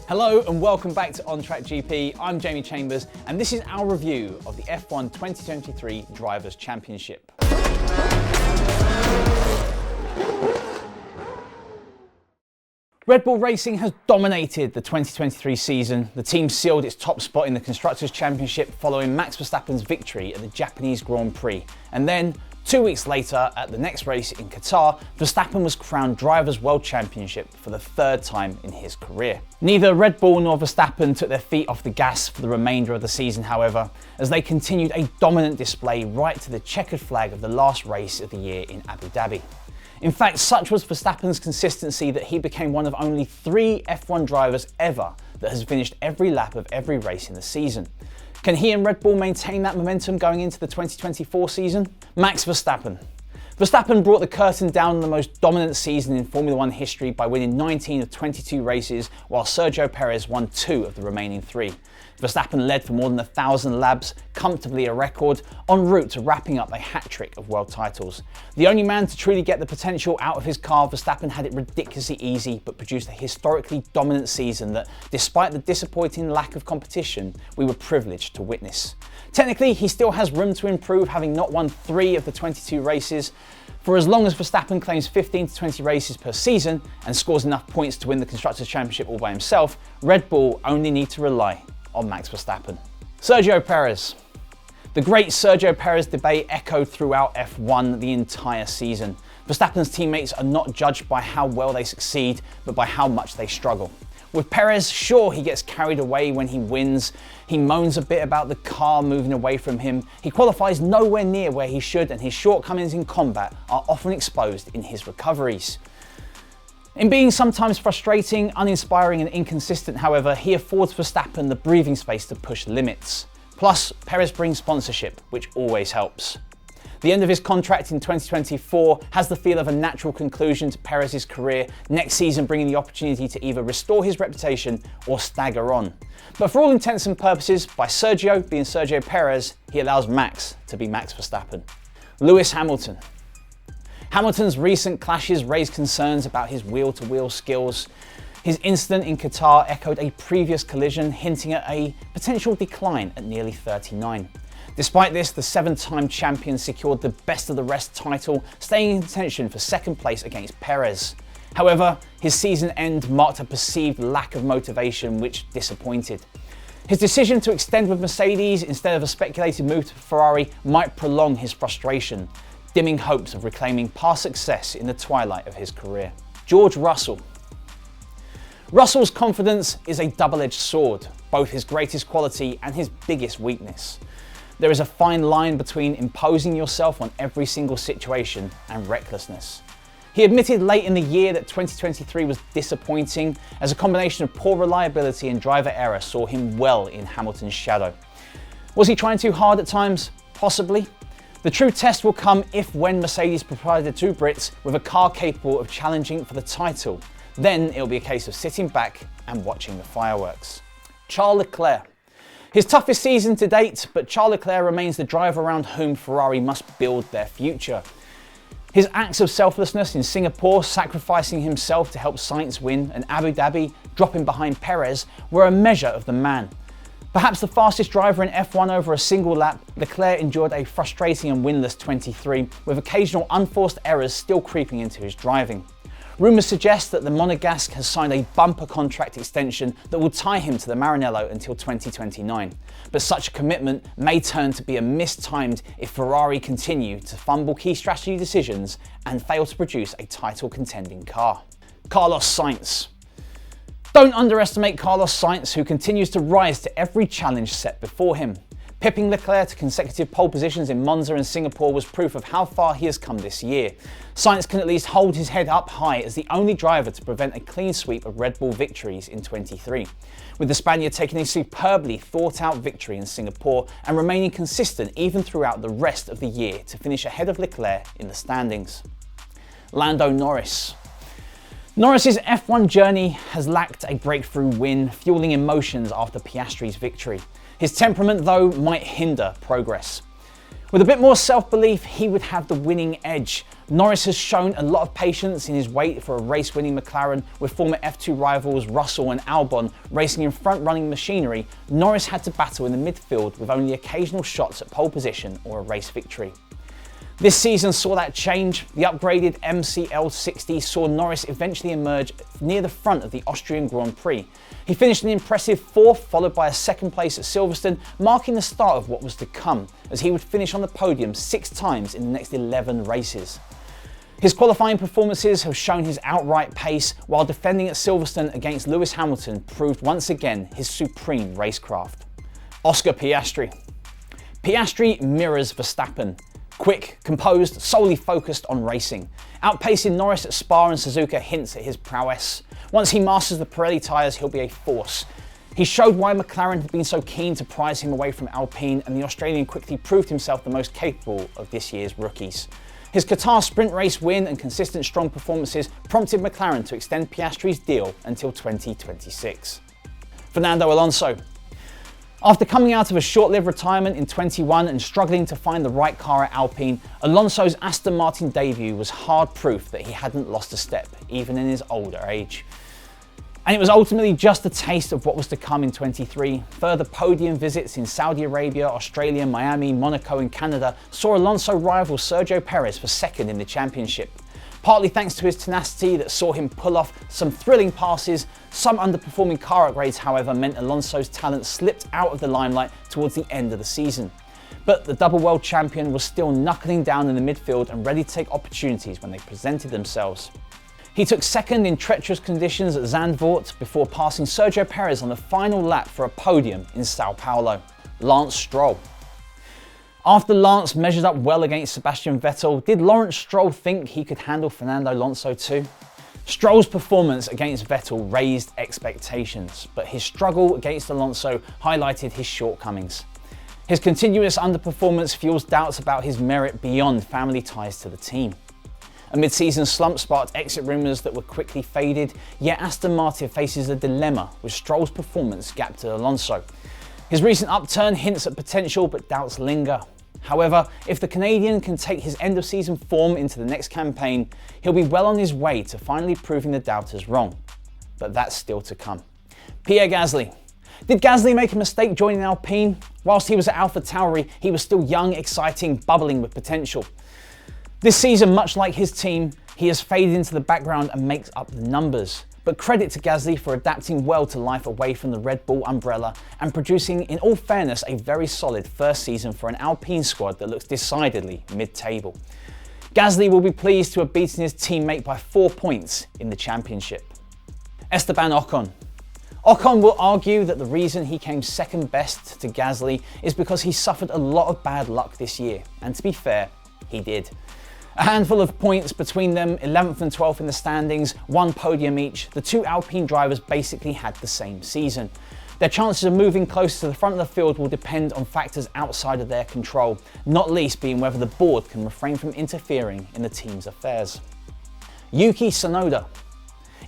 Hello and welcome back to On Track GP. I'm Jamie Chambers and this is our review of the F1 2023 Drivers' Championship. Red Bull Racing has dominated the 2023 season. The team sealed its top spot in the Constructors' Championship following Max Verstappen's victory at the Japanese Grand Prix. And then, 2 weeks later, at the next race in Qatar, Verstappen was crowned Drivers' World Championship for the third time in his career. Neither Red Bull nor Verstappen took their feet off the gas for the remainder of the season, however, as they continued a dominant display right to the checkered flag of the last race of the year in Abu Dhabi. In fact, such was Verstappen's consistency that he became one of only 3 F1 drivers ever that has finished every lap of every race in the season. Can he and Red Bull maintain that momentum going into the 2024 season? Max Verstappen. Verstappen brought the curtain down on the most dominant season in Formula One history by winning 19 of 22 races, while Sergio Perez won 2 of the remaining 3. Verstappen led for more than 1,000 laps, comfortably a record, en route to wrapping up a hat-trick of world titles. The only man to truly get the potential out of his car, Verstappen had it ridiculously easy but produced a historically dominant season that, despite the disappointing lack of competition, we were privileged to witness. Technically, he still has room to improve, having not won 3 of the 22 races. For as long as Verstappen claims 15 to 20 races per season and scores enough points to win the Constructors' Championship all by himself, Red Bull only need to rely on Max Verstappen. Sergio Perez. The great Sergio Perez debate echoed throughout F1 the entire season. Verstappen's teammates are not judged by how well they succeed, but by how much they struggle. With Perez, sure, he gets carried away when he wins. He moans a bit about the car moving away from him. He qualifies nowhere near where he should, and his shortcomings in combat are often exposed in his recoveries. In being sometimes frustrating, uninspiring and inconsistent, however, he affords Verstappen the breathing space to push limits. Plus, Perez brings sponsorship, which always helps. The end of his contract in 2024 has the feel of a natural conclusion to Perez's career, next season bringing the opportunity to either restore his reputation or stagger on. But for all intents and purposes, by Sergio being Sergio Perez, he allows Max to be Max Verstappen. Lewis Hamilton. Hamilton's recent clashes raised concerns about his wheel-to-wheel skills. His incident in Qatar echoed a previous collision, hinting at a potential decline at nearly 39. Despite this, the 7-time champion secured the best of the rest title, staying in contention for second place against Perez. However, his season end marked a perceived lack of motivation, which disappointed. His decision to extend with Mercedes instead of a speculated move to Ferrari might prolong his frustration, dimming hopes of reclaiming past success in the twilight of his career. George Russell. Russell's confidence is a double-edged sword, both his greatest quality and his biggest weakness. There is a fine line between imposing yourself on every single situation and recklessness. He admitted late in the year that 2023 was disappointing, as a combination of poor reliability and driver error saw him well in Hamilton's shadow. Was he trying too hard at times? Possibly. The true test will come when Mercedes provided the 2 Brits with a car capable of challenging for the title. Then it'll be a case of sitting back and watching the fireworks. Charles Leclerc. His toughest season to date, but Charles Leclerc remains the driver around whom Ferrari must build their future. His acts of selflessness in Singapore, sacrificing himself to help Sainz win, and Abu Dhabi, dropping behind Perez, were a measure of the man. Perhaps the fastest driver in F1 over a single lap, Leclerc endured a frustrating and winless 23, with occasional unforced errors still creeping into his driving. Rumours suggest that the Monegasque has signed a bumper contract extension that will tie him to the Maranello until 2029. But such a commitment may turn to be mistimed if Ferrari continue to fumble key strategy decisions and fail to produce a title-contending car. Carlos Sainz. Don't underestimate Carlos Sainz, who continues to rise to every challenge set before him. Pipping Leclerc to consecutive pole positions in Monza and Singapore was proof of how far he has come this year. Sainz can at least hold his head up high as the only driver to prevent a clean sweep of Red Bull victories in 23, with the Spaniard taking a superbly thought-out victory in Singapore and remaining consistent even throughout the rest of the year to finish ahead of Leclerc in the standings. Lando Norris. Norris's F1 journey has lacked a breakthrough win, fueling emotions after Piastri's victory. His temperament, though, might hinder progress. With a bit more self-belief, he would have the winning edge. Norris has shown a lot of patience in his wait for a race-winning McLaren. With former F2 rivals Russell and Albon racing in front-running machinery, Norris had to battle in the midfield with only occasional shots at pole position or a race victory. This season saw that change. The upgraded MCL60 saw Norris eventually emerge near the front of the Austrian Grand Prix. He finished an impressive 4th, followed by a 2nd place at Silverstone, marking the start of what was to come, as he would finish on the podium 6 times in the next 11 races. His qualifying performances have shown his outright pace, while defending at Silverstone against Lewis Hamilton proved once again his supreme racecraft. Oscar Piastri. Piastri mirrors Verstappen. Quick, composed, solely focused on racing. Outpacing Norris at Spa and Suzuka hints at his prowess. Once he masters the Pirelli tyres, he'll be a force. He showed why McLaren had been so keen to prize him away from Alpine, and the Australian quickly proved himself the most capable of this year's rookies. His Qatar sprint race win and consistent strong performances prompted McLaren to extend Piastri's deal until 2026. Fernando Alonso. After coming out of a short-lived retirement in 21 and struggling to find the right car at Alpine, Alonso's Aston Martin debut was hard proof that he hadn't lost a step, even in his older age. And it was ultimately just a taste of what was to come in 23. Further podium visits in Saudi Arabia, Australia, Miami, Monaco and Canada saw Alonso rival Sergio Perez for 2nd in the championship. Partly thanks to his tenacity that saw him pull off some thrilling passes. Some underperforming car upgrades, however, meant Alonso's talent slipped out of the limelight towards the end of the season. But the double world champion was still knuckling down in the midfield and ready to take opportunities when they presented themselves. He took 2nd in treacherous conditions at Zandvoort before passing Sergio Perez on the final lap for a podium in Sao Paulo. Lance Stroll. After Lance measured up well against Sebastian Vettel, did Lawrence Stroll think he could handle Fernando Alonso too? Stroll's performance against Vettel raised expectations, but his struggle against Alonso highlighted his shortcomings. His continuous underperformance fuels doubts about his merit beyond family ties to the team. A mid-season slump sparked exit rumours that were quickly faded, yet Aston Martin faces a dilemma with Stroll's performance gapped to Alonso. His recent upturn hints at potential, but doubts linger. However, if the Canadian can take his end-of-season form into the next campaign, he'll be well on his way to finally proving the doubters wrong. But that's still to come. Pierre Gasly. Did Gasly make a mistake joining Alpine? Whilst he was at AlphaTauri, he was still young, exciting, bubbling with potential. This season, much like his team, he has faded into the background and makes up the numbers. But credit to Gasly for adapting well to life away from the Red Bull umbrella and producing, in all fairness, a very solid first season for an Alpine squad that looks decidedly mid-table. Gasly will be pleased to have beaten his teammate by 4 points in the championship. Esteban Ocon. Ocon will argue that the reason he came 2nd best to Gasly is because he suffered a lot of bad luck this year, and to be fair, he did. A handful of points between them, 11th and 12th in the standings, 1 podium each. The 2 Alpine drivers basically had the same season. Their chances of moving closer to the front of the field will depend on factors outside of their control, not least being whether the board can refrain from interfering in the team's affairs. Yuki Tsunoda.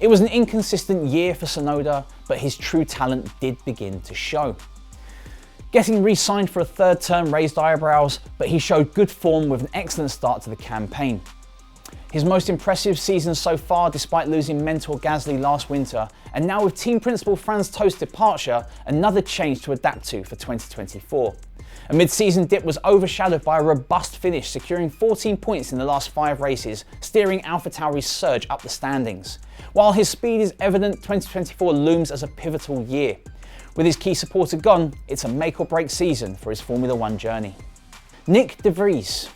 It was an inconsistent year for Tsunoda, but his true talent did begin to show. Getting re-signed for a 3rd term raised eyebrows, but he showed good form with an excellent start to the campaign. His most impressive season so far, despite losing mentor Gasly last winter, and now with team principal Franz Tost's departure, another change to adapt to for 2024. A mid-season dip was overshadowed by a robust finish, securing 14 points in the last 5 races, steering AlphaTauri's surge up the standings. While his speed is evident, 2024 looms as a pivotal year. With his key supporter gone, it's a make-or-break season for his Formula 1 journey. Nick De Vries.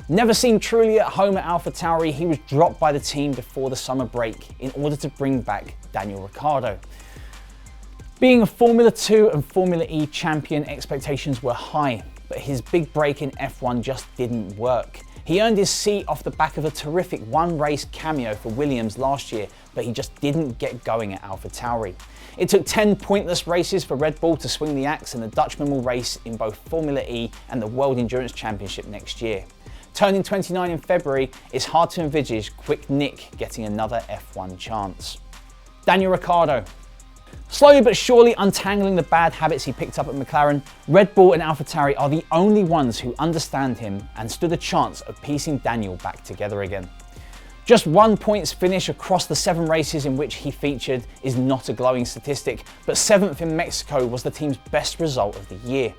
Never seemed truly at home at AlphaTauri, he was dropped by the team before the summer break in order to bring back Daniel Ricciardo. Being a Formula 2 and Formula E champion, expectations were high, but his big break in F1 just didn't work. He earned his seat off the back of a terrific 1-race cameo for Williams last year, but he just didn't get going at AlphaTauri. It took 10 pointless races for Red Bull to swing the axe, and the Dutchman will race in both Formula E and the World Endurance Championship next year. Turning 29 in February, it's hard to envisage Quick Nick getting another F1 chance. Daniel Ricciardo. Slowly but surely untangling the bad habits he picked up at McLaren, Red Bull and AlphaTauri are the only ones who understand him and stood a chance of piecing Daniel back together again. Just 1 points finish across the 7 races in which he featured is not a glowing statistic, but 7th in Mexico was the team's best result of the year.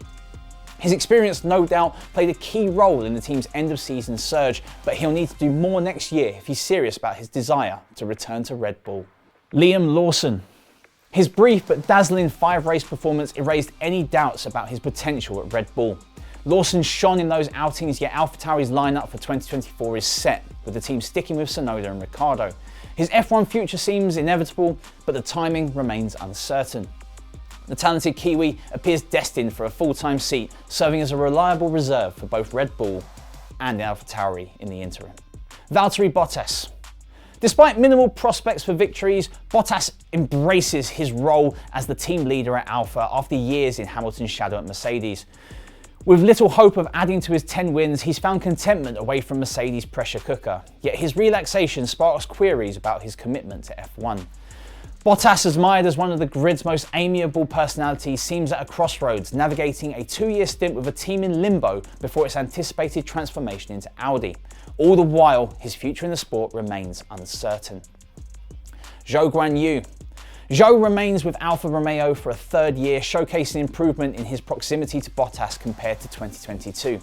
His experience no doubt played a key role in the team's end-of-season surge, but he'll need to do more next year if he's serious about his desire to return to Red Bull. Liam Lawson. His brief but dazzling 5-race performance erased any doubts about his potential at Red Bull. Lawson shone in those outings, yet AlphaTauri's lineup for 2024 is set, with the team sticking with Tsunoda and Ricciardo. His F1 future seems inevitable, but the timing remains uncertain. The talented Kiwi appears destined for a full-time seat, serving as a reliable reserve for both Red Bull and AlphaTauri in the interim. Valtteri Bottas. Despite minimal prospects for victories, Bottas embraces his role as the team leader at Alfa after years in Hamilton's shadow at Mercedes. With little hope of adding to his 10 wins, he's found contentment away from Mercedes' pressure cooker, yet his relaxation sparks queries about his commitment to F1. Bottas, admired as one of the grid's most amiable personalities, seems at a crossroads, navigating a 2-year stint with a team in limbo before its anticipated transformation into Audi. All the while, his future in the sport remains uncertain. Zhou Guanyu. Zhou remains with Alfa Romeo for a 3rd year, showcasing improvement in his proximity to Bottas compared to 2022.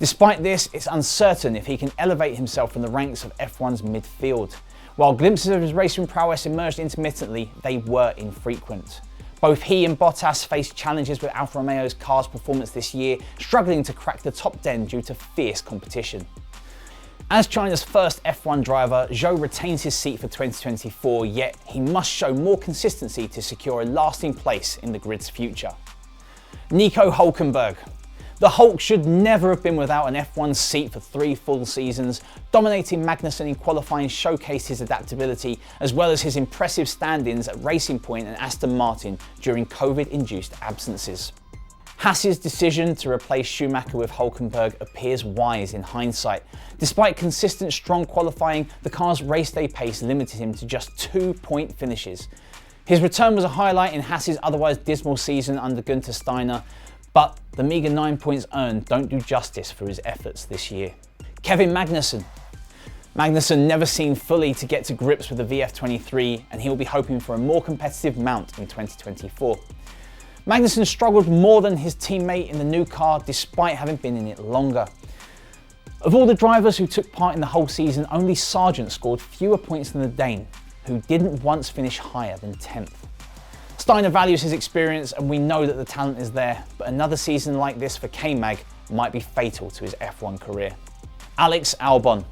Despite this, it's uncertain if he can elevate himself from the ranks of F1's midfield. While glimpses of his racing prowess emerged intermittently, they were infrequent. Both he and Bottas faced challenges with Alfa Romeo's car's performance this year, struggling to crack the top 10 due to fierce competition. As China's first F1 driver, Zhou retains his seat for 2024, yet he must show more consistency to secure a lasting place in the grid's future. Nico Hülkenberg. The Hulk should never have been without an F1 seat for 3 full seasons. Dominating Magnussen in qualifying showcased his adaptability, as well as his impressive stand-ins at Racing Point and Aston Martin during COVID-induced absences. Haas's decision to replace Schumacher with Hülkenberg appears wise in hindsight. Despite consistent strong qualifying, the car's race day pace limited him to just 2-point finishes. His return was a highlight in Haas's otherwise dismal season under Günther Steiner, but the meagre 9 points earned don't do justice for his efforts this year. Kevin Magnussen. Magnussen never seemed fully to get to grips with the VF23, and he'll be hoping for a more competitive mount in 2024. Magnussen struggled more than his teammate in the new car despite having been in it longer. Of all the drivers who took part in the whole season, only Sargent scored fewer points than the Dane, who didn't once finish higher than 10th. Steiner values his experience, and we know that the talent is there, but another season like this for K-Mag might be fatal to his F1 career. Alex Albon.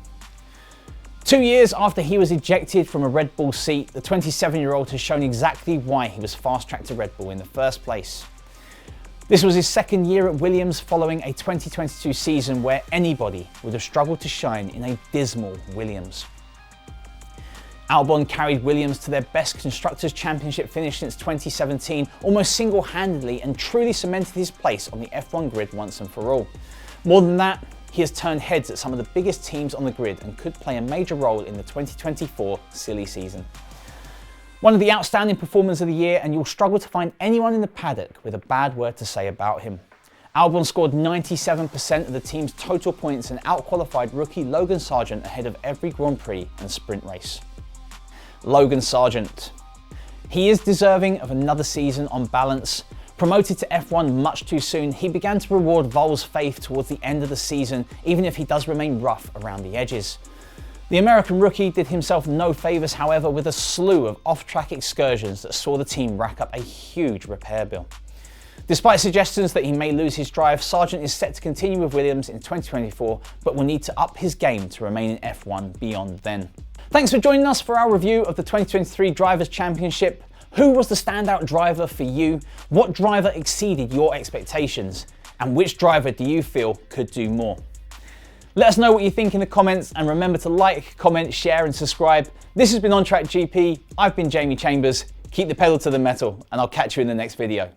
2 years after he was ejected from a Red Bull seat, the 27-year-old has shown exactly why he was fast-tracked to Red Bull in the first place. This was his 2nd year at Williams following a 2022 season where anybody would have struggled to shine in a dismal Williams. Albon carried Williams to their best Constructors' Championship finish since 2017, almost single-handedly, and truly cemented his place on the F1 grid once and for all. More than that, he has turned heads at some of the biggest teams on the grid and could play a major role in the 2024 silly season. One of the outstanding performers of the year, and you'll struggle to find anyone in the paddock with a bad word to say about him. Albon scored 97% of the team's total points and outqualified rookie Logan Sargent ahead of every Grand Prix and sprint race. Logan Sargent. He is deserving of another season on balance. Promoted to F1 much too soon, he began to reward Vol's faith towards the end of the season, even if he does remain rough around the edges. The American rookie did himself no favours, however, with a slew of off-track excursions that saw the team rack up a huge repair bill. Despite suggestions that he may lose his drive, Sargent is set to continue with Williams in 2024, but will need to up his game to remain in F1 beyond then. Thanks for joining us for our review of the 2023 Drivers' Championship. Who was the standout driver for you? What driver exceeded your expectations? And which driver do you feel could do more? Let us know what you think in the comments, and remember to like, comment, share and subscribe. This has been On Track GP. I've been Jamie Chambers. Keep the pedal to the metal, and I'll catch you in the next video.